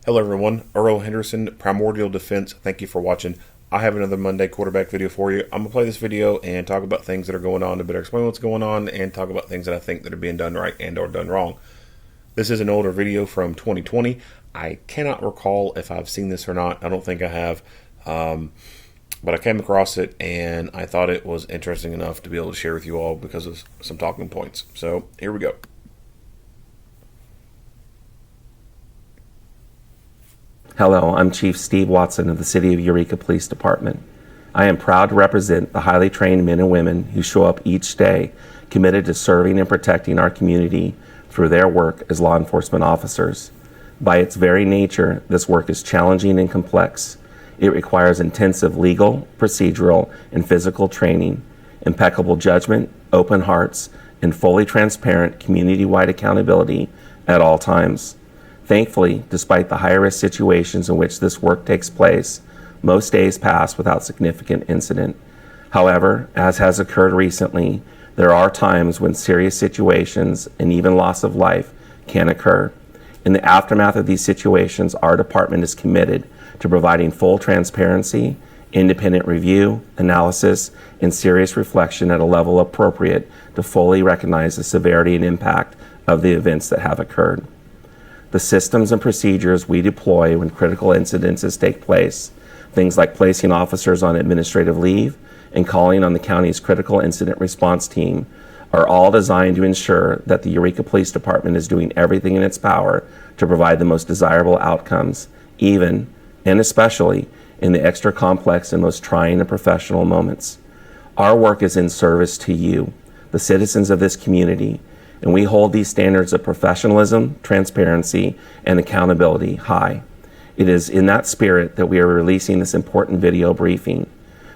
Hello everyone, Earl Henderson, Primordial Defense. Thank you for watching. I have another Monday quarterback video for you. I'm going to play this video and talk about things that are going on to better explain what's going on and talk about things that I think that are being done right and or done wrong. This is an older video from 2020. I cannot recall if I've seen this or not. I don't think I have. But I came across it and I thought it was interesting enough to be able to share with you all because of some talking points. So here we go. Hello, I'm Chief Steve Watson of the City of Eureka Police Department. I am proud to represent the highly trained men and women who show up each day committed to serving and protecting our community through their work as law enforcement officers. By its very nature, this work is challenging and complex. It requires intensive legal, procedural, and physical training, impeccable judgment, open hearts, and fully transparent community-wide accountability at all times. Thankfully, despite the high-risk situations in which this work takes place, most days pass without significant incident. However, as has occurred recently, there are times when serious situations and even loss of life can occur. In the aftermath of these situations, our department is committed to providing full transparency, independent review, analysis, and serious reflection at a level appropriate to fully recognize the severity and impact of the events that have occurred. The systems and procedures we deploy when critical incidences take place, things like placing officers on administrative leave and calling on the county's critical incident response team, are all designed to ensure that the Eureka Police Department is doing everything in its power to provide the most desirable outcomes, even and especially in the extra complex and most trying and professional moments. Our work is in service to you, the citizens of this community, and we hold these standards of professionalism, transparency, and accountability high. It is in that spirit that we are releasing this important video briefing.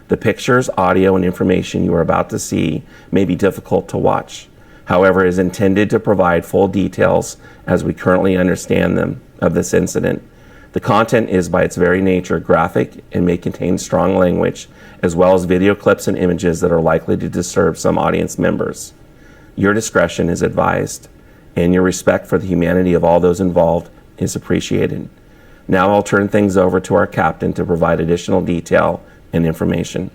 The pictures, audio, and information you are about to see may be difficult to watch. However, it is intended to provide full details as we currently understand them of this incident. The content is by its very nature graphic and may contain strong language, as well as video clips and images that are likely to disturb some audience members. Your discretion is advised, and your respect for the humanity of all those involved is appreciated. Now I'll turn things over to our captain to provide additional detail and information.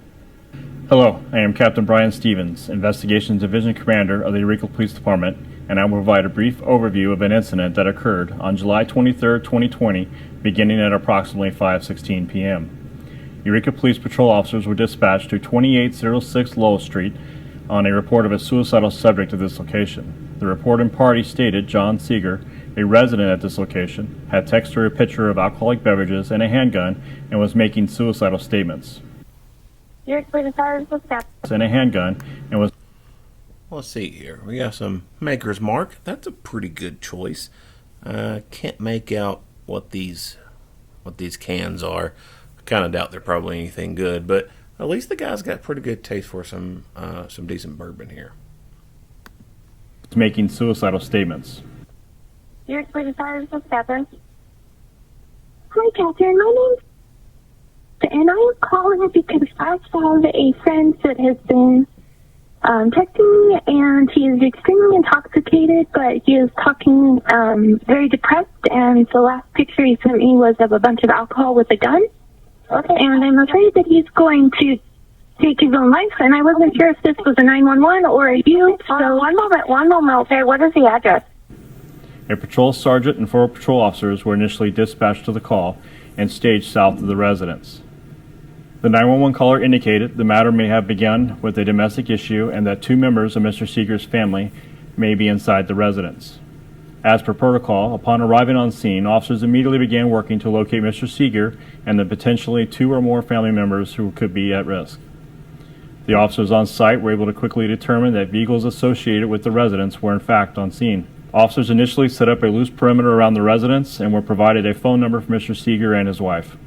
Hello, I am Captain Brian Stevens, Investigations Division Commander of the Eureka Police Department, and I will provide a brief overview of an incident that occurred on July 23, 2020, beginning at approximately 5:16 p.m. Eureka Police Patrol officers were dispatched to 2806 Lowell Street on a report of a suicidal subject at this location. The reporting party stated John Seeger, a resident at this location, had texted her a picture of alcoholic beverages and a handgun and was making suicidal statements. And a handgun and was... Let's see here. We got some Maker's Mark. That's a pretty good choice. Can't make out what these cans are. I kind of doubt they're probably anything good, but at least the guy's got pretty good taste for some decent bourbon here. Making suicidal statements. Hi, Catherine. My name's and I am calling because I have a friend that has been texting me, and he is extremely intoxicated, but he is talking very depressed, and the last picture he sent me was of a bunch of alcohol with a gun. Okay. And I'm afraid that he's going to take his own life, and I wasn't sure if this was a 911 or a you. So one moment, okay, what is the address? A patrol sergeant and 4 patrol officers were initially dispatched to the call and staged south of the residence. The 911 caller indicated the matter may have begun with a domestic issue and that 2 members of Mr. Seeger's family may be inside the residence. As per protocol, upon arriving on scene, officers immediately began working to locate Mr. Seeger and the potentially 2 or more family members who could be at risk. The officers on site were able to quickly determine that vehicles associated with the residence were in fact on scene. Officers initially set up a loose perimeter around the residence and were provided a phone number for Mr. Seeger and his wife.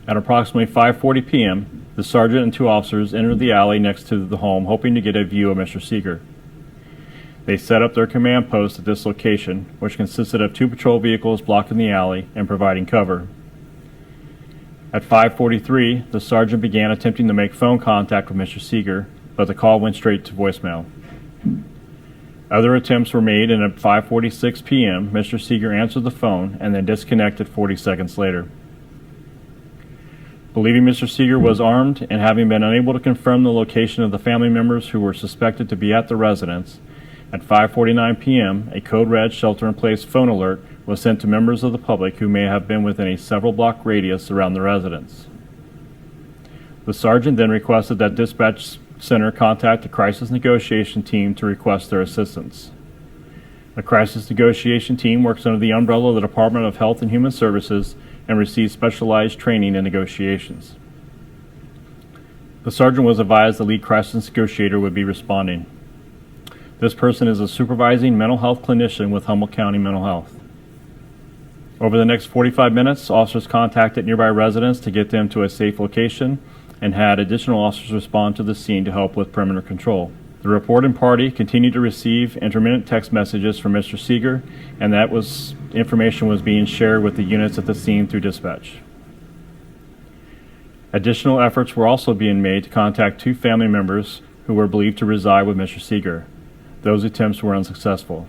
At approximately 5:40 p.m., the sergeant and 2 officers entered the alley next to the home, hoping to get a view of Mr. Seeger. They set up their command post at this location, which consisted of 2 patrol vehicles blocking the alley and providing cover. At 5:43, the sergeant began attempting to make phone contact with Mr. Seeger, but the call went straight to voicemail. Other attempts were made, and at 5:46 p.m., Mr. Seeger answered the phone and then disconnected 40 seconds later. Believing Mr. Seeger was armed and having been unable to confirm the location of the family members who were suspected to be at the residence, at 5:49 p.m., a code red shelter-in-place phone alert was sent to members of the public who may have been within a several-block radius around the residence. The sergeant then requested that dispatch center contact the crisis negotiation team to request their assistance. The crisis negotiation team works under the umbrella of the Department of Health and Human Services and receives specialized training in negotiations. The sergeant was advised the lead crisis negotiator would be responding. This person is a supervising mental health clinician with Humboldt County Mental Health. Over the next 45 minutes, officers contacted nearby residents to get them to a safe location and had additional officers respond to the scene to help with perimeter control. The reporting party continued to receive intermittent text messages from Mr. Seeger, and that information was being shared with the units at the scene through dispatch. Additional efforts were also being made to contact 2 family members who were believed to reside with Mr. Seeger. Those attempts were unsuccessful.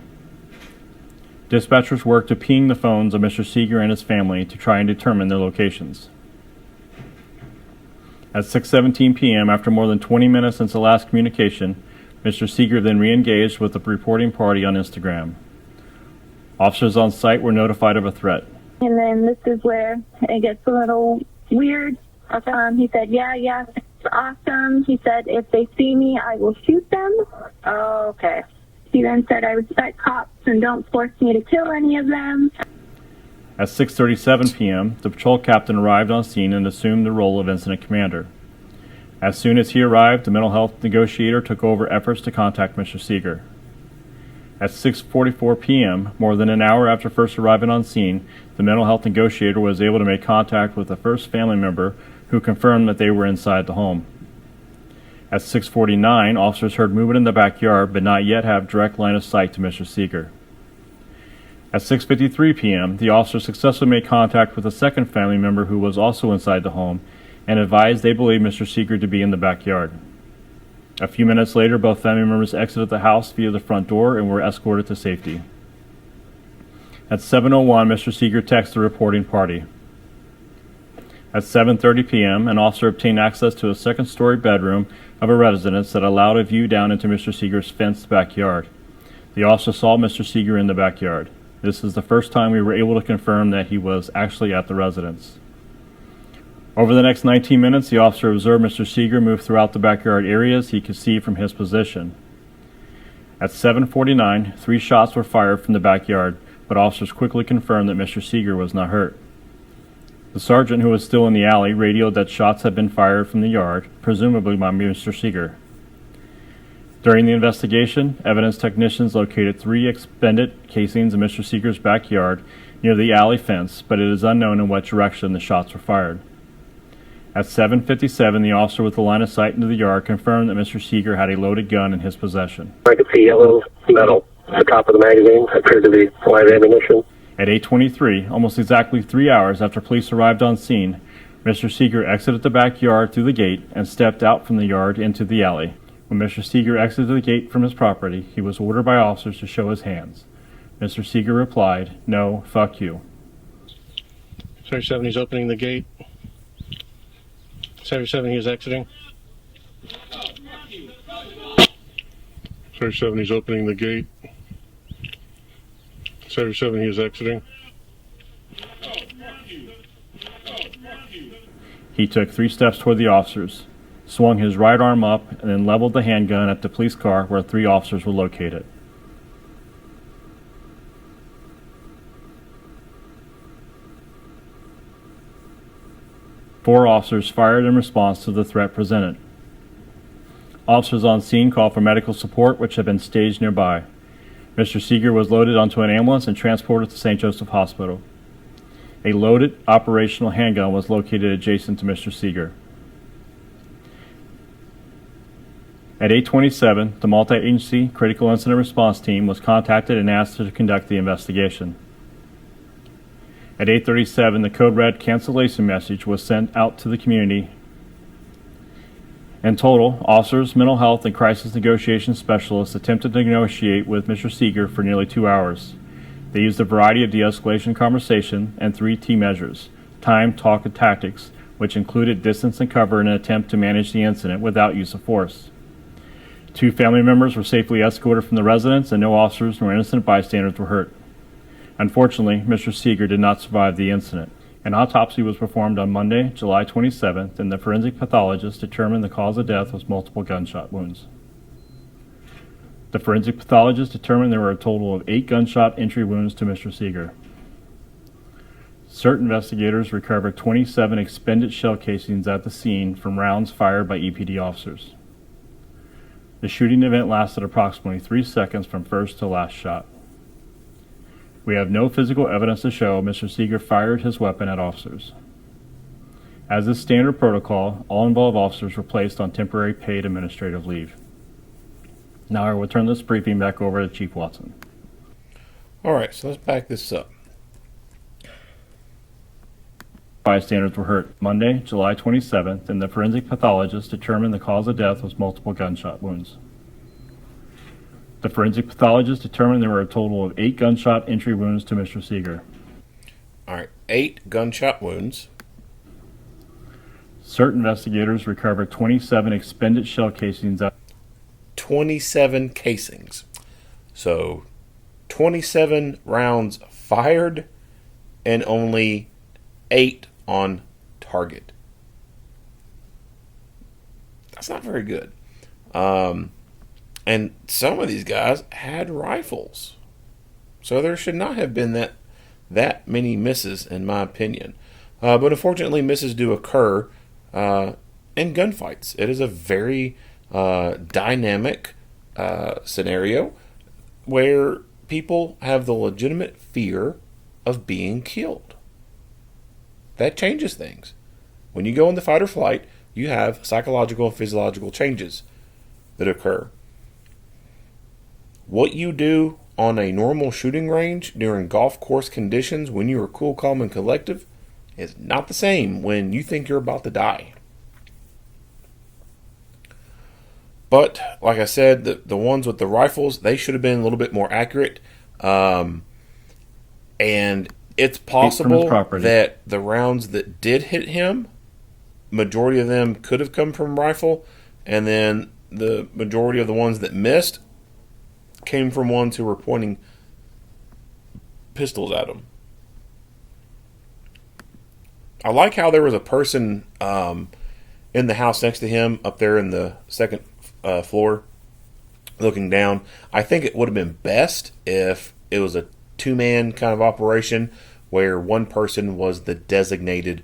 Dispatchers worked to ping the phones of Mr. Seeger and his family to try and determine their locations. At 6:17 p.m., after more than 20 minutes since the last communication, Mr. Seeger then re-engaged with the reporting party on Instagram. Officers on site were notified of a threat. And then this is where it gets a little weird. He said, yeah, it's awesome. He said, if they see me, I will shoot them. Oh, okay. He then said, I respect cops and don't force me to kill any of them. At 6:37 p.m., the patrol captain arrived on scene and assumed the role of incident commander. As soon as he arrived, the mental health negotiator took over efforts to contact Mr. Seeger. At 6:44 p.m., more than an hour after first arriving on scene, the mental health negotiator was able to make contact with the first family member who confirmed that they were inside the home. At 6:49, officers heard movement in the backyard but not yet have direct line of sight to Mr. Seeger. At 6:53 p.m., the officers successfully made contact with a second family member who was also inside the home and advised they believed Mr. Seeger to be in the backyard. A few minutes later, both family members exited the house via the front door and were escorted to safety. At 7:01, Mr. Seeger texted the reporting party. At 7:30 p.m., an officer obtained access to a second-story bedroom of a residence that allowed a view down into Mr. Seeger's fenced backyard. The officer saw Mr. Seeger in the backyard. This is the first time we were able to confirm that he was actually at the residence. Over the next 19 minutes, the officer observed Mr. Seeger move throughout the backyard areas he could see from his position. At 7:49, 3 shots were fired from the backyard, but officers quickly confirmed that Mr. Seeger was not hurt. The sergeant, who was still in the alley, radioed that shots had been fired from the yard, presumably by Mr. Seeger. During the investigation, evidence technicians located 3 expended casings in Mr. Seeger's backyard near the alley fence, but it is unknown in what direction the shots were fired. At 7:57, the officer with the line of sight into the yard confirmed that Mr. Seeger had a loaded gun in his possession. I could see yellow metal at the top of the magazine. It appeared to be live ammunition. At 8:23, almost exactly 3 hours after police arrived on scene, Mr. Seeger exited the backyard through the gate and stepped out from the yard into the alley. When Mr. Seeger exited the gate from his property, he was ordered by officers to show his hands. Mr. Seeger replied, "No, fuck you." 37, he's opening the gate. 37, he is exiting. 37, he's opening the gate. 37, he is exiting. He took 3 steps toward the officers, swung his right arm up, and then leveled the handgun at the police car where 3 officers were located. Four officers fired in response to the threat presented. Officers on scene called for medical support, which had been staged nearby. Mr. Seeger was loaded onto an ambulance and transported to St. Joseph Hospital. A loaded operational handgun was located adjacent to Mr. Seeger. At 8:27, the multi-agency critical incident response team was contacted and asked to conduct the investigation. At 8:37, the code red cancellation message was sent out to the community, In total, officers, mental health, and crisis negotiation specialists attempted to negotiate with Mr. Seeger for nearly 2 hours. They used a variety of de-escalation conversation and 3 T measures: time, talk, and tactics, which included distance and cover in an attempt to manage the incident without use of force. 2 family members were safely escorted from the residence, and no officers nor innocent bystanders were hurt. Unfortunately, Mr. Seeger did not survive the incident. An autopsy was performed on Monday, July 27th, and the forensic pathologist determined the cause of death was multiple gunshot wounds. The forensic pathologist determined there were a total of 8 gunshot entry wounds to Mr. Seeger. CERT investigators recovered 27 expended shell casings at the scene from rounds fired by EPD officers. The shooting event lasted approximately 3 seconds from first to last shot. We have no physical evidence to show Mr. Seeger fired his weapon at officers. As is standard protocol, all involved officers were placed on temporary paid administrative leave. Now I will turn this briefing back over to Chief Watson. All right, so let's back this up. Bystanders were hurt Monday, July 27th, and the forensic pathologist determined the cause of death was multiple gunshot wounds. The forensic pathologist determined there were a total of 8 gunshot entry wounds to Mr. Seeger. All right, 8 gunshot wounds. CERT investigators recovered 27 expended shell casings. 27 casings. So 27 rounds fired and only 8 on target. That's not very good. And some of these guys had rifles. So there should not have been that many misses, in my opinion. But unfortunately, misses do occur in gunfights. It is a very dynamic scenario where people have the legitimate fear of being killed. That changes things. When you go into fight or flight, you have psychological and physiological changes that occur. What you do on a normal shooting range during golf course conditions when you are cool, calm, and collective is not the same when you think you're about to die. But, like I said, the ones with the rifles, they should have been a little bit more accurate. And it's possible that the rounds that did hit him, majority of them could have come from rifle, and then the majority of the ones that missed came from ones who were pointing pistols at him. I like how there was a person in the house next to him up there in the second floor looking down. I think it would have been best if it was a 2-man kind of operation where one person was the designated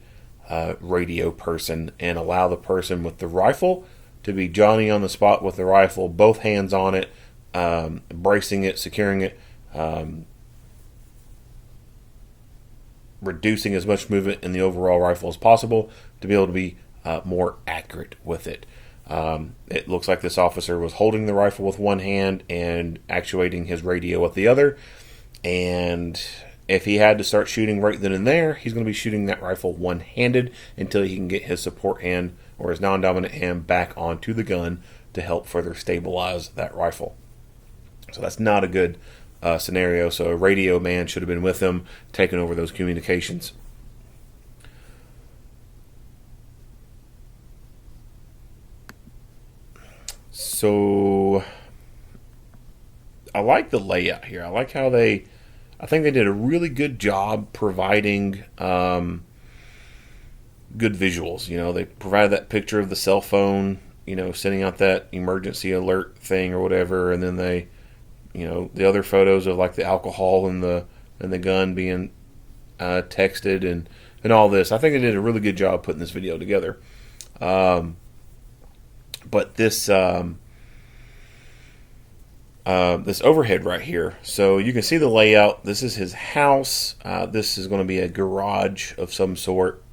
radio person and allow the person with the rifle to be Johnny on the spot with the rifle, both hands on it, bracing it, securing it, reducing as much movement in the overall rifle as possible to be able to be more accurate with it. It looks like this officer was holding the rifle with one hand and actuating his radio with the other. And if he had to start shooting right then and there, he's going to be shooting that rifle one-handed until he can get his support hand or his non-dominant hand back onto the gun to help further stabilize that rifle. So that's not a good scenario. So a radio man should have been with him, taking over those communications. So I like the layout here. I like how I think they did a really good job providing good visuals. You know, they provided that picture of the cell phone, you know, sending out that emergency alert thing or whatever, and then they, you know, the other photos of like the alcohol and the gun being texted and all this. I think they did a really good job putting this video together. But this this overhead right here, so you can see the layout. This is his house. This is going to be a garage of some sort,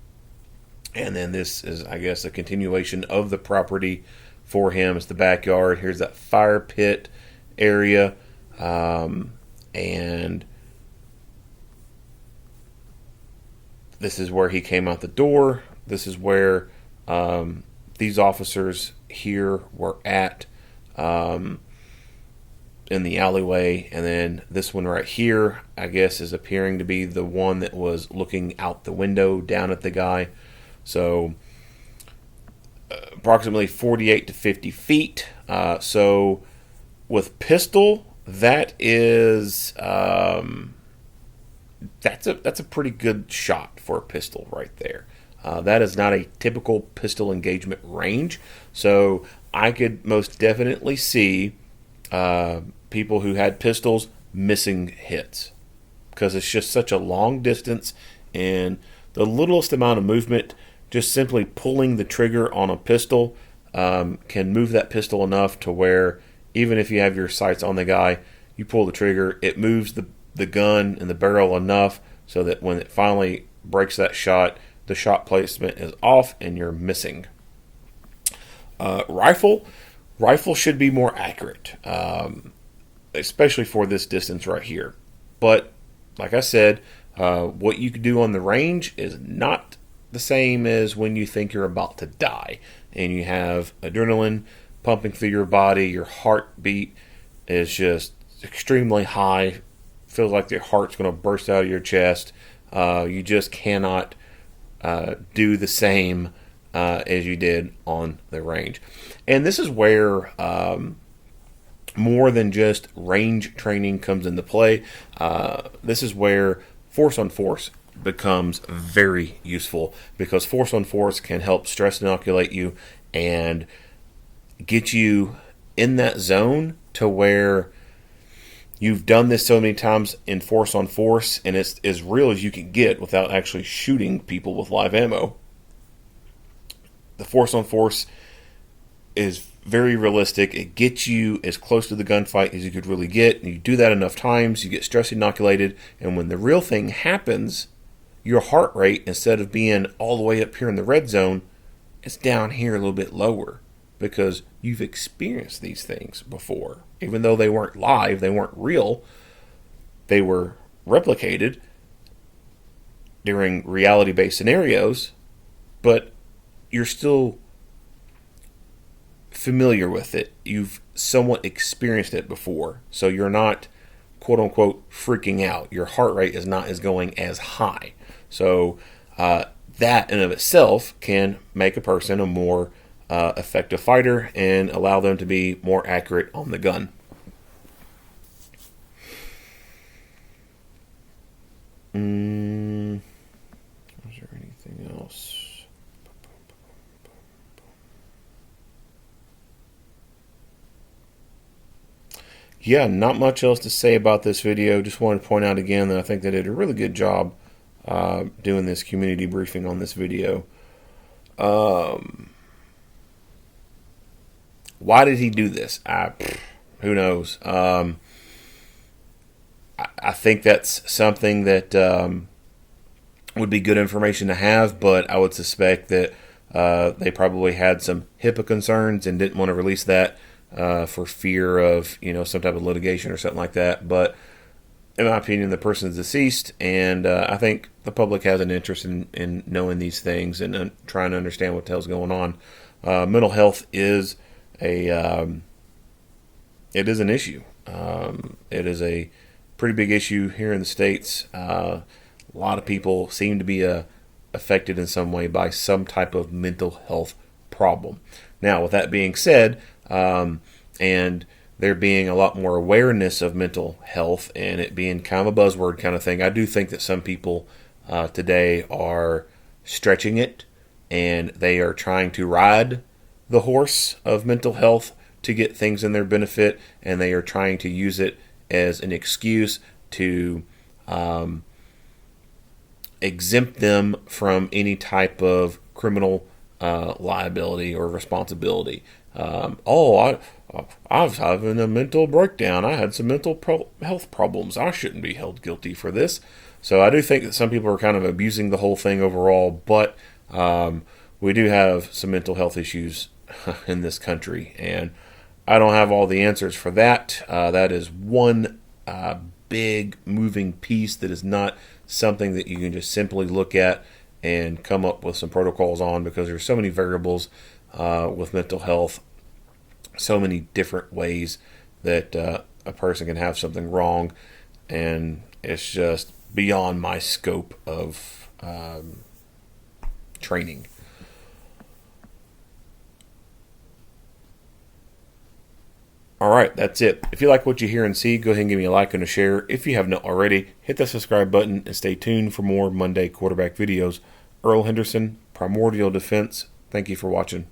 and then this is, I guess, a continuation of the property for him. It's the backyard. Here's that fire pit area, and this is where he came out the door. This is where these officers here were at in the alleyway, and then this one right here, I guess, is appearing to be the one that was looking out the window down at the guy. So approximately 48 to 50 feet. So with pistol, that is that's a pretty good shot for a pistol right there. That is not a typical pistol engagement range, so I could most definitely see people who had pistols missing hits, because it's just such a long distance, and the littlest amount of movement, just simply pulling the trigger on a pistol, can move that pistol enough to where even if you have your sights on the guy, you pull the trigger, it moves the gun and the barrel enough so that when it finally breaks that shot, the shot placement is off and you're missing. Rifle should be more accurate, especially for this distance right here. But like I said, what you can do on the range is not the same as when you think you're about to die and you have adrenaline pumping through your body. Your heartbeat is just extremely high. Feels like your heart's going to burst out of your chest. You just cannot do the same as you did on the range. And this is where more than just range training comes into play. This is where force on force becomes very useful, because force on force can help stress inoculate you and get you in that zone to where you've done this so many times in force on force, and it's as real as you can get without actually shooting people with live ammo. The force on force is very realistic. It gets you as close to the gunfight as you could really get. And you do that enough times, you get stress inoculated, and when the real thing happens, your heart rate, instead of being all the way up here in the red zone, it's down here a little bit lower, because you've experienced these things before. Even though they weren't live, they weren't real, they were replicated during reality-based scenarios, but you're still familiar with it. You've somewhat experienced it before, so you're not quote-unquote freaking out. Your heart rate is not as going as high. So that in of itself can make a person a more effective fighter and allow them to be more accurate on the gun. Was there anything else? Yeah, not much else to say about this video. Just wanted to point out again that I think they did a really good job doing this community briefing on this video. Why did he do this? Who knows? I think that's something that would be good information to have, but I would suspect that they probably had some HIPAA concerns and didn't want to release that for fear of, some type of litigation or something like that. But in my opinion, the person is deceased, and I think the public has an interest in knowing these things and trying to understand what the hell's going on. Mental health is it is an issue. It is a pretty big issue here in the States. A lot of people seem to be affected in some way by some type of mental health problem. Now, with that being said, and there being a lot more awareness of mental health and it being kind of a buzzword kind of thing, I do think that some people today are stretching it, and they are trying to ride the horse of mental health to get things in their benefit, and they are trying to use it as an excuse to exempt them from any type of criminal liability or responsibility. I was having a mental breakdown. I had some mental health problems. I shouldn't be held guilty for this. So I do think that some people are kind of abusing the whole thing overall, but we do have some mental health issues in this country, and I don't have all the answers for that. That is one big moving piece that is not something that you can just simply look at and come up with some protocols on, because there's so many variables with mental health. So many different ways that a person can have something wrong, and it's just beyond my scope of training. All right, that's it. If you like what you hear and see, go ahead and give me a like and a share. If you have not already, hit the subscribe button and stay tuned for more Monday quarterback videos. Earl Henderson, Primordial Defense. Thank you for watching.